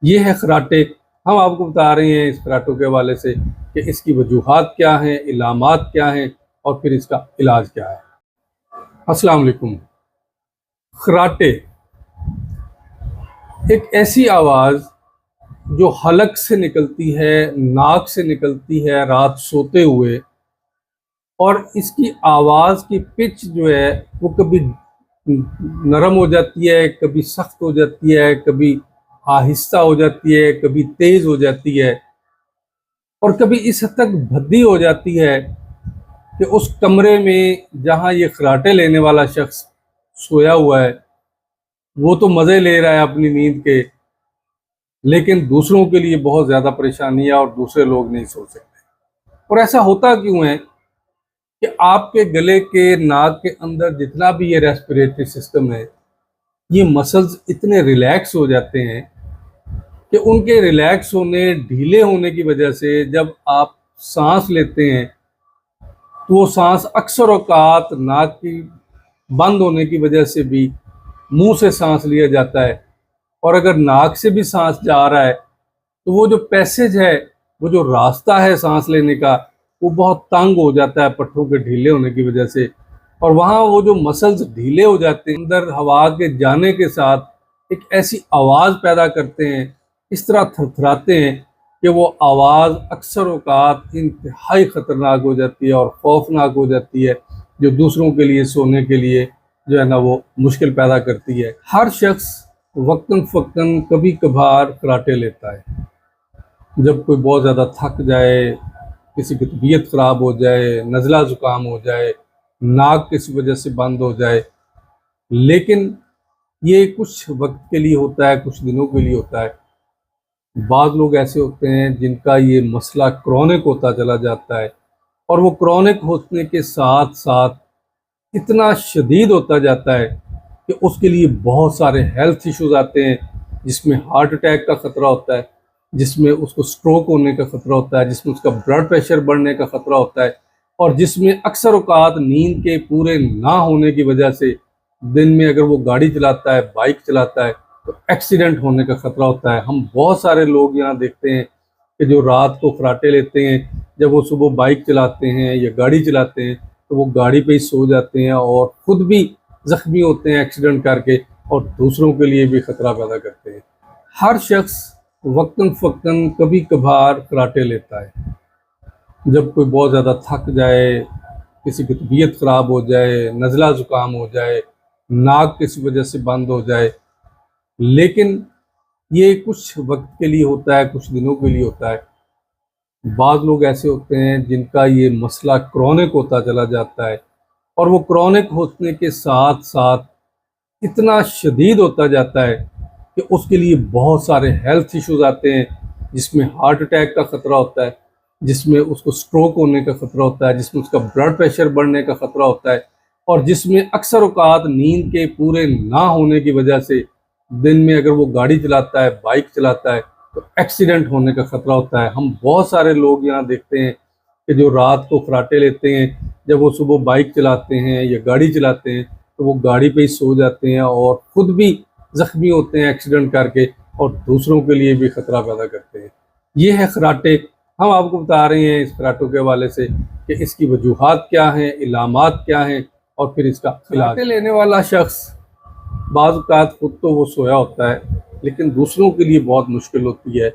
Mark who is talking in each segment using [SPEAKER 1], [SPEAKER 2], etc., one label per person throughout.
[SPEAKER 1] ये है खराटे। हम आपको बता रहे हैं इस खराटों के हवाले से कि इसकी वजूहात क्या हैं, इलामात क्या हैं और फिर इसका इलाज क्या है। अस्सलाम वालेकुम। खराटे एक ऐसी आवाज़ जो हलक से निकलती है, नाक से निकलती है रात सोते हुए, और इसकी आवाज़ की पिच जो है वो कभी नरम हो जाती है, कभी सख्त हो जाती है, कभी आहिस्ता हो जाती है, कभी तेज़ हो जाती है, और कभी इस हद तक भद्दी हो जाती है कि उस कमरे में जहाँ ये खराटे लेने वाला शख्स सोया हुआ है वो तो मज़े ले रहा है अपनी नींद के, लेकिन दूसरों के लिए बहुत ज़्यादा परेशानी है और दूसरे लोग नहीं सो सकते। और ऐसा होता क्यों है कि आपके गले के, नाक के अंदर जितना भी ये रेस्पिरेटरी सिस्टम है, ये मसल्स इतने रिलैक्स हो जाते हैं कि उनके रिलैक्स होने, ढीले होने की वजह से जब आप सांस लेते हैं तो वो सांस अक्सर औकात नाक की बंद होने की वजह से भी मुंह से सांस लिया जाता है, और अगर नाक से भी सांस जा रहा है तो वो जो पैसेज है, वो जो रास्ता है सांस लेने का, वो बहुत तंग हो जाता है पट्टों के ढीले होने की वजह से। और वहाँ वो जो मसल्स ढीले हो जाते हैं, अंदर हवा के जाने के साथ एक ऐसी आवाज़ पैदा करते हैं, इस तरह थरथराते हैं कि वो आवाज़ अक्सर औकात इंतहाई ख़तरनाक हो जाती है और खौफनाक हो जाती है, जो दूसरों के लिए सोने के लिए जो है ना वो मुश्किल पैदा करती है। हर शख्स वक्तन फ़क्तन कभी कभार खराटे लेता है। जब कोई बहुत ज़्यादा थक जाए, किसी की तबीयत ख़राब हो जाए, नज़ला ज़ुकाम हो जाए, नाक किसी वजह से बंद हो जाए, लेकिन ये कुछ वक्त के लिए होता है, कुछ दिनों के लिए होता है। बाज़ लोग ऐसे होते हैं जिनका ये मसला क्रॉनिक होता चला जाता है, और वो क्रॉनिक होने के साथ साथ इतना शदीद होता जाता है कि उसके लिए बहुत सारे हेल्थ इश्यूज आते हैं, जिसमें हार्ट अटैक का ख़तरा होता है, जिसमें उसको स्ट्रोक होने का ख़तरा होता है, जिसमें उसका ब्लड प्रेशर बढ़ने का ख़तरा होता है, और जिसमें अक्सर औकात नींद के पूरे ना होने की वजह से दिन में अगर वो गाड़ी चलाता है, बाइक चलाता है, तो एक्सीडेंट होने का ख़तरा होता है। हम बहुत सारे लोग यहाँ देखते हैं कि जो रात को खराटे लेते हैं, जब वो सुबह बाइक चलाते हैं या गाड़ी चलाते हैं तो वो गाड़ी पे ही सो जाते हैं और ख़ुद भी ज़ख्मी होते हैं एक्सीडेंट करके, और दूसरों के लिए भी ख़तरा पैदा करते हैं। हर शख्स वक्तन फ़क्तन कभी कभार खराटे लेता है। जब कोई बहुत ज़्यादा थक जाए, किसी की तबीयत ख़राब हो जाए, नज़ला ज़ुकाम हो जाए, नाक किसी वजह से बंद हो जाए, लेकिन ये कुछ वक्त के लिए होता है, कुछ दिनों के लिए होता है। बाज़ लोग ऐसे होते हैं जिनका ये मसला क्रॉनिक होता चला जाता है, और वो क्रॉनिक होने के साथ साथ इतना शदीद होता जाता है कि उसके लिए बहुत सारे हेल्थ इश्यूज आते हैं, जिसमें हार्ट अटैक का ख़तरा होता है, जिसमें उसको स्ट्रोक होने का ख़तरा होता है, जिसमें उसका ब्लड प्रेशर बढ़ने का ख़तरा होता है, और जिसमें अक्सर औकात नींद के पूरे ना होने की वजह से दिन में अगर वो गाड़ी चलाता है, बाइक चलाता है, तो एक्सीडेंट होने का ख़तरा होता है। हम बहुत सारे लोग यहाँ देखते हैं कि जो रात को खराटे लेते हैं, जब वो सुबह बाइक चलाते हैं या गाड़ी चलाते हैं तो वो गाड़ी पे ही सो जाते हैं और ख़ुद भी ज़ख्मी होते हैं एक्सीडेंट करके, और दूसरों के लिए भी ख़तरा पैदा करते हैं। ये है खराटे। हम आपको बता रहे हैं इस खराटों के हवाले से कि इसकी वजूहात क्या हैं, इलामात क्या हैं और फिर इसका इलाज। खराटे लेने वाला शख्स बाज़ औक़ात ख़ुद तो वो सोया होता है, लेकिन दूसरों के लिए बहुत मुश्किल होती है।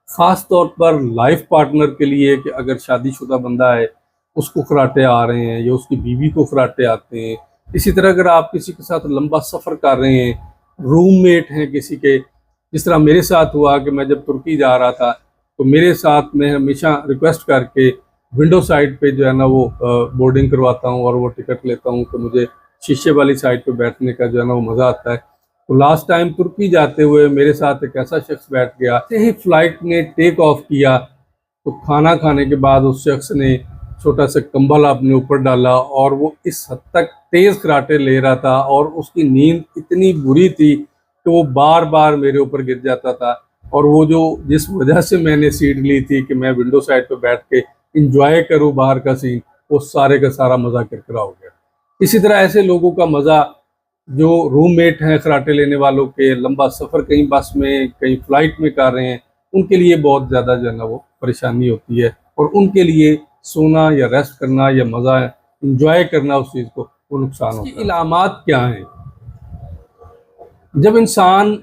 [SPEAKER 1] ख़ास तौर पर लाइफ पार्टनर के लिए कि अगर शादीशुदा बंदा है, उसको खराटे आ रहे हैं या उसकी बीवी को खराटे आते हैं। इसी तरह अगर आप किसी के साथ लंबा सफ़र कर रहे हैं, रूममेट हैं किसी के, जिस तरह मेरे साथ हुआ कि मैं जब तुर्की जा रहा था तो मेरे साथ मैं हमेशा रिक्वेस्ट करके विंडो साइड पे जो है ना वो बोर्डिंग करवाता हूँ और वो टिकट लेता हूँ कि मुझे शीशे वाली साइड पे बैठने का जो है ना वो मज़ा आता है। तो लास्ट टाइम तुर्की जाते हुए मेरे साथ एक ऐसा शख्स बैठ गया, जैसे ही फ़्लाइट ने टेक ऑफ किया तो खाना खाने के बाद उस शख्स ने छोटा सा कंबल अपने ऊपर डाला और वो इस हद तक तेज़ खराटे ले रहा था, और उसकी नींद इतनी बुरी थी कि वो बार बार मेरे ऊपर गिर जाता था। और वो जो जिस वजह से मैंने सीट ली थी कि मैं विंडो साइड पर बैठ के इंजॉय करूँ बाहर का सीन, वो सारे का सारा मज़ा किरकिरा हो गया। इसी तरह ऐसे लोगों का मज़ा जो रूममेट हैं कराटे लेने वालों के, लंबा सफ़र कहीं बस में कहीं फ़्लाइट में कर रहे हैं, उनके लिए बहुत ज़्यादा जो है ना वो परेशानी होती है, और उनके लिए सोना या रेस्ट करना या मज़ा इंजॉय करना उस चीज़ को, वो नुकसान होता है। इसकी इलामात क्या हैं? जब इंसान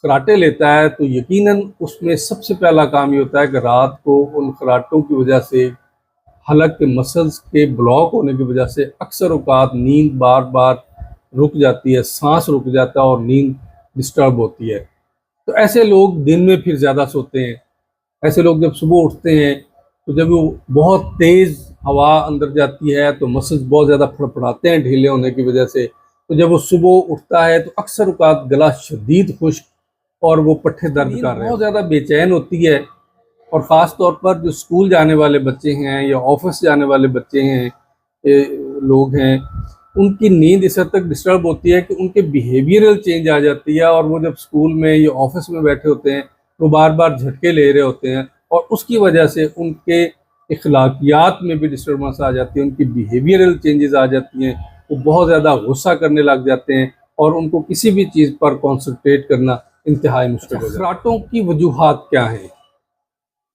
[SPEAKER 1] कराटे लेता है तो यकीनन उसमें सबसे पहला काम ये होता है कि रात को उन कराटों की वजह से, हलक के मसल्स के ब्लॉक होने की वजह से अक्सर औकात नींद बार बार रुक जाती है, सांस रुक जाता है और नींद डिस्टर्ब होती है। तो ऐसे लोग दिन में फिर ज़्यादा सोते हैं। ऐसे लोग जब सुबह उठते हैं तो जब वो बहुत तेज़ हवा अंदर जाती है तो मसल्स बहुत ज़्यादा फड़फड़ाते हैं ढीले होने की वजह से। तो जब वो सुबह उठता है तो अक्सर औकात गला शदीद खुश्क और वो पट्टे दर्द कर रहे हैं, बहुत ज़्यादा बेचैन होती है। और ख़ास तौर पर जो स्कूल जाने वाले बच्चे हैं या ऑफिस जाने वाले बच्चे हैं, लोग हैं, उनकी नींद इस हद तक डिस्टर्ब होती है कि उनके बिहेवियरल चेंज आ जाती है, और वो जब स्कूल में या ऑफिस में बैठे होते हैं वो बार बार झटके ले रहे होते हैं, और उसकी वजह से उनके इखलाकियात में भी डिस्टर्बेंस आ जाती है, उनकी बिहेवियरल चेंजेस आ जाती हैं, वो बहुत ज़्यादा गुस्सा करने लग जाते हैं और उनको किसी भी चीज़ पर कॉन्सनट्रेट करना इंतहाई मुश्किल हो जाता है। खराटों की वजूहात क्या हैं?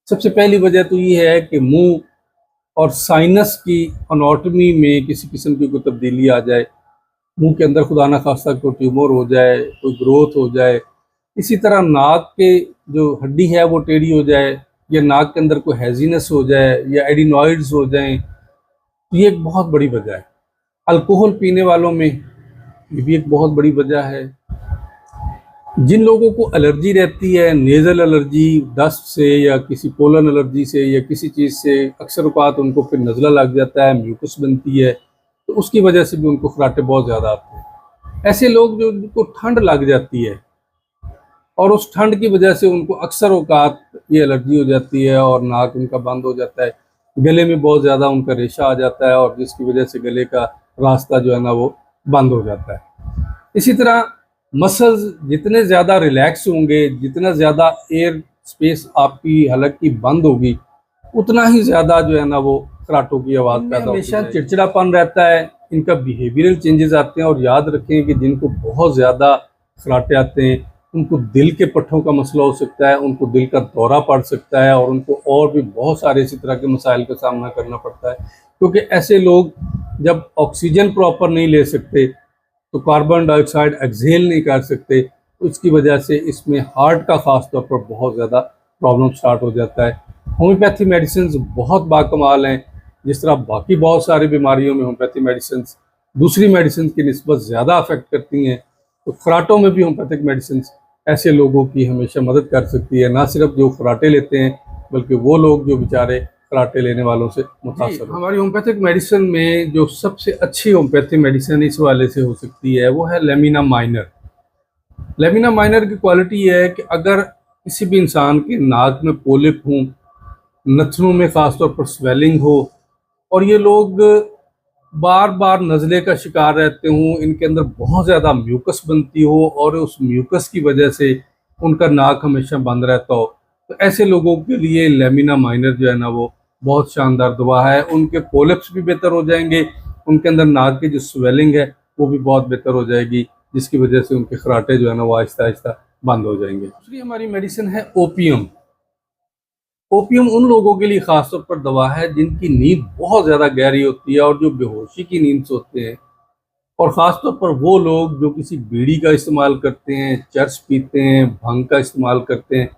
[SPEAKER 1] सबसे पहली वजह तो ये है कि मुंह और साइनस की अनाटमी में किसी किस्म की कोई तब्दीली आ जाए, मुंह के अंदर खुदा ना खास्ता कोई ट्यूमर हो जाए, कोई ग्रोथ हो जाए। इसी तरह नाक के जो हड्डी है वो टेढ़ी हो जाए, या नाक के अंदर कोई हैजीनेस हो जाए या एडिनॉइड्स हो जाएं, तो ये एक बहुत बड़ी वजह है। अल्कोहल पीने वालों में ये भी एक बहुत बड़ी वजह है। जिन लोगों को एलर्जी रहती है, नेज़ल एलर्जी डस्ट से या किसी पोलन एलर्जी से या किसी चीज़ से, अक्सर औक़ात उनको फिर नज़ला लग जाता है, म्यूकस बनती है, तो उसकी वजह से भी उनको खराटे बहुत ज़्यादा आते हैं। ऐसे लोग जो उनको ठंड लग जाती है और उस ठंड की वजह से उनको अक्सर औक़ात ये एलर्जी हो जाती है और नाक उनका बंद हो जाता है, गले में बहुत ज़्यादा उनका रेशा आ जाता है और जिसकी वजह से गले का रास्ता जो है ना वो बंद हो जाता है। इसी तरह मसल्स जितने ज़्यादा रिलैक्स होंगे, जितना ज़्यादा एयर स्पेस आपकी हलक की बंद होगी, उतना ही ज़्यादा जो है ना वो खराटों की आवाज़ पैदा होती है। हमेशा चिड़चिड़ापन रहता है, इनका बिहेवियरल चेंजेस आते हैं, और याद रखें कि जिनको बहुत ज़्यादा खराटे आते हैं उनको दिल के पट्ठों का मसला हो सकता है, उनको दिल का दौरा पड़ सकता है, और उनको और भी बहुत सारे इसी तरह के मसाइल का सामना करना पड़ता है, क्योंकि ऐसे लोग जब ऑक्सीजन प्रॉपर नहीं ले सकते तो कार्बन डाइऑक्साइड एक्सहेल नहीं कर सकते, तो इसकी वजह से इसमें हार्ट का ख़ास तौर पर बहुत ज़्यादा प्रॉब्लम स्टार्ट हो जाता है। होम्योपैथी मेडिसिन बहुत बाकमाल हैं। जिस तरह बाकी बहुत सारी बीमारियों में होम्योपैथी मेडिसिन दूसरी मेडिसिन की निस्बत ज़्यादा अफेक्ट करती हैं, तो खराटों में भी होम्योपैथिक मेडिसिन ऐसे लोगों की हमेशा मदद कर सकती है, ना सिर्फ जो खराटे लेते हैं बल्कि वो लोग जो बेचारे खराटे लेने वालों से मुतासर। हमारी होम्योपैथिक मेडिसिन में जो सबसे अच्छी होम्योपैथिक मेडिसिन इस वाले से हो सकती है वो है लेमिना माइनर। लेमिना माइनर की क्वालिटी ये है कि अगर किसी भी इंसान के नाक में पोलिप हों, नथनों में ख़ासतौर पर स्वेलिंग हो, और ये लोग बार बार नज़ले का शिकार रहते हों, इनके अंदर बहुत ज़्यादा म्यूकस बनती हो और उस म्यूकस की वजह से उनका नाक हमेशा बंद रहता हो, तो ऐसे लोगों के लिए लेमिना माइनर जो है ना वो बहुत शानदार दवा है। उनके पोलिप्स भी बेहतर हो जाएंगे, उनके अंदर नाक की जो स्वेलिंग है वो भी बहुत बेहतर हो जाएगी, जिसकी वजह से उनके खराटे जो है ना वो आहिस्ता आहिस्ता बंद हो जाएंगे। दूसरी हमारी मेडिसिन है ओपियम। ओपियम उन लोगों के लिए ख़ासतौर पर दवा है जिनकी नींद बहुत ज़्यादा गहरी होती है और जो बेहोशी की नींद सोते हैं, और ख़ास तौर पर वो लोग जो किसी बीड़ी का इस्तेमाल करते हैं, चर्च पीते हैं, भांग का इस्तेमाल करते हैं,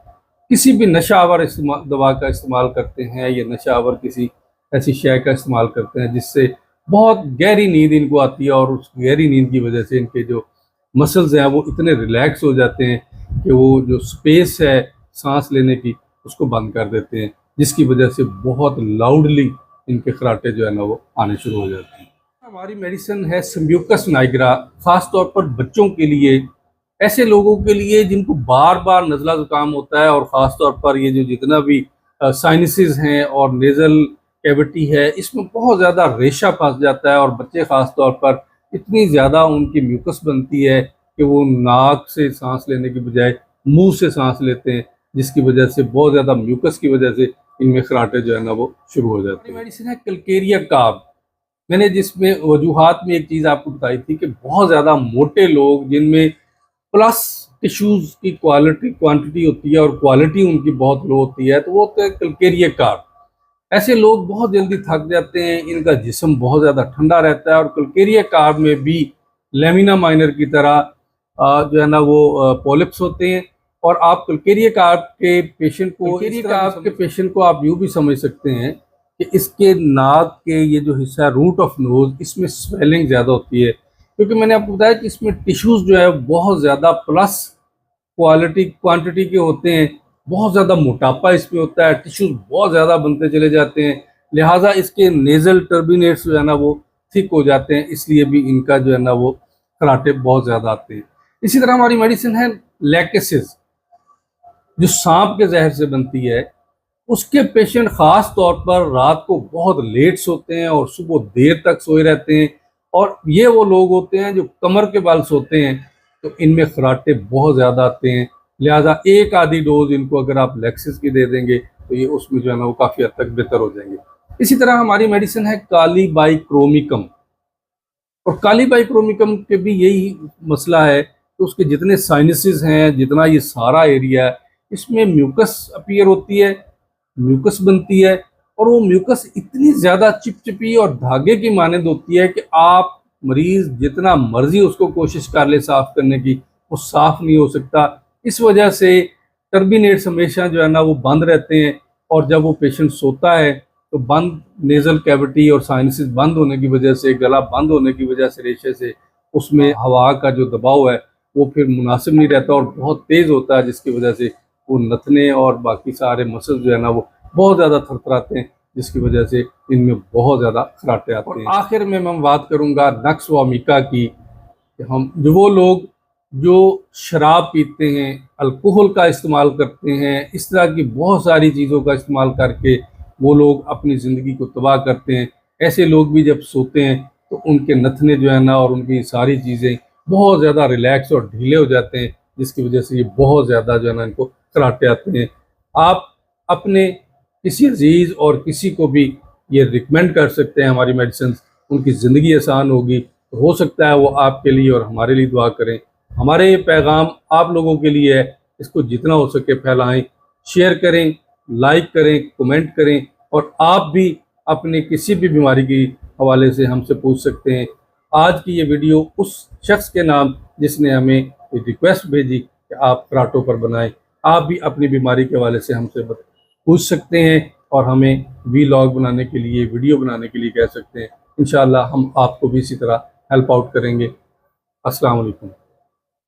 [SPEAKER 1] किसी भी नशा आवर दवा का इस्तेमाल करते हैं, या नशा आवर किसी ऐसी शय का इस्तेमाल करते हैं जिससे बहुत गहरी नींद इनको आती है, और उस गहरी नींद की वजह से इनके जो मसल्स हैं वो इतने रिलैक्स हो जाते हैं कि वो जो स्पेस है सांस लेने की उसको बंद कर देते हैं, जिसकी वजह से बहुत लाउडली इनके खराटे जो है ना वो आने शुरू हो जाते हैं। हमारी मेडिसिन है सिम्ब्यूकस नाइग्रा, ख़ास तौर पर बच्चों के लिए, ऐसे लोगों के लिए जिनको बार बार नज़ला ज़ुकाम होता है, और ख़ास तौर पर ये जो जितना भी साइनसेस हैं और नेज़ल कैविटी है इसमें बहुत ज़्यादा रेशा फंस जाता है, और बच्चे ख़ास तौर पर इतनी ज़्यादा उनकी म्यूकस बनती है कि वो नाक से सांस लेने की बजाय मुंह से सांस लेते हैं, जिसकी वजह से बहुत ज़्यादा म्यूकस की वजह से इनमें खराटे जो है ना वो शुरू हो जाते हैं। मेडिसिन है कलकेरिया कार्ब। मैंने जिसमें वजूहात में एक चीज़ आपको बताई थी कि बहुत ज़्यादा मोटे लोग जिनमें प्लस टिश्यूज़ की क्वालिटी क्वांटिटी होती है और क्वालिटी उनकी बहुत लो होती है, तो वो होते हैं कल्केरिया कार्प। ऐसे लोग बहुत जल्दी थक जाते हैं, इनका जिस्म बहुत ज़्यादा ठंडा रहता है और कल्केरिया कार्प में भी लेमिना माइनर की तरह जो है ना वो पॉलिप्स होते हैं। और आप कल्केरिया कार्प के पेशेंट को आप यूँ भी समझ सकते हैं कि इसके नाक के ये जो हिस्सा है रूट ऑफ नोज, इसमें स्वेलिंग ज़्यादा होती है, क्योंकि मैंने आपको बताया कि इसमें टिश्यूज़ जो है बहुत ज़्यादा प्लस क्वालिटी क्वांटिटी के होते हैं। बहुत ज़्यादा मोटापा इसमें होता है, टिश्यूज़ बहुत ज़्यादा बनते चले जाते हैं, लिहाजा इसके नेज़ल टर्बिनेट्स जो है ना वो थिक हो जाते हैं, इसलिए भी इनका जो है ना वो खराटे बहुत ज़्यादा आते हैं। इसी तरह हमारी मेडिसिन है लैकेसिस, जो सांप के जहर से बनती है। उसके पेशेंट ख़ास तौर पर रात को बहुत लेट सोते हैं और सुबह देर तक सोए रहते हैं, और ये वो लोग होते हैं जो कमर के बल सोते हैं, तो इनमें खराटे बहुत ज़्यादा आते हैं। लिहाजा एक आधी डोज इनको अगर आप लैक्सिस की दे देंगे तो ये उसमें जो है ना वो काफ़ी हद तक बेहतर हो जाएंगे। इसी तरह हमारी मेडिसिन है काली बाइक्रोमिकम, और काली बाइक्रोमिकम के भी यही मसला है कि उसके जितने साइनसेस हैं, जितना ये सारा एरिया है, इसमें म्यूकस अपीयर होती है, म्यूकस बनती है, और वो म्यूकस इतनी ज़्यादा चिपचिपी और धागे की मानंद होती है कि आप मरीज़ जितना मर्जी उसको कोशिश कर ले साफ़ करने की, वो साफ़ नहीं हो सकता। इस वजह से टर्बिनेट्स हमेशा जो है ना वो बंद रहते हैं, और जब वो पेशेंट सोता है तो बंद नेज़ल कैविटी और साइनसेस बंद होने की वजह से, गला बंद होने की वजह से, रेशे से उसमें हवा का जो दबाव है वो फिर मुनासिब नहीं रहता और बहुत तेज़ होता है, जिसकी वजह से वो नथने और बाकी सारे मसल्स जो है ना वो बहुत ज़्यादा थरथराते हैं, जिसकी वजह से इनमें बहुत ज़्यादा खराटे आते हैं। आखिर में मैं बात करूँगा नक्स वामिका की, कि हम जो वो लोग जो शराब पीते हैं, अल्कोहल का इस्तेमाल करते हैं, इस तरह की बहुत सारी चीज़ों का इस्तेमाल करके वो लोग अपनी ज़िंदगी को तबाह करते हैं, ऐसे लोग भी जब सोते हैं तो उनके नथने जो है ना और उनकी सारी चीज़ें बहुत ज़्यादा रिलैक्स और ढीले हो जाते हैं, जिसकी वजह से ये बहुत ज़्यादा जो है ना इनको कराटे आते हैं। आप अपने किसी अजीज़ और किसी को भी ये रिकमेंड कर सकते हैं हमारी मेडिसिन, उनकी ज़िंदगी आसान होगी। तो हो सकता है वो आपके लिए और हमारे लिए दुआ करें। हमारे ये पैगाम आप लोगों के लिए है, इसको जितना हो सके फैलाएं, शेयर करें, लाइक करें, कमेंट करें, और आप भी अपने किसी भी बीमारी के हवाले से हमसे पूछ सकते हैं। आज की ये वीडियो उस शख्स के नाम जिसने हमें एक रिक्वेस्ट भेजी कि आप कराटों पर बनाएं, आप भी अपनी बीमारी के हवाले से हमसे पूछ सकते हैं और हमें वीलॉग बनाने के लिए, वीडियो बनाने के लिए कह सकते हैं। इंशाअल्लाह हम आपको भी इसी तरह हेल्प आउट करेंगे। अस्सलाम वालेकुम।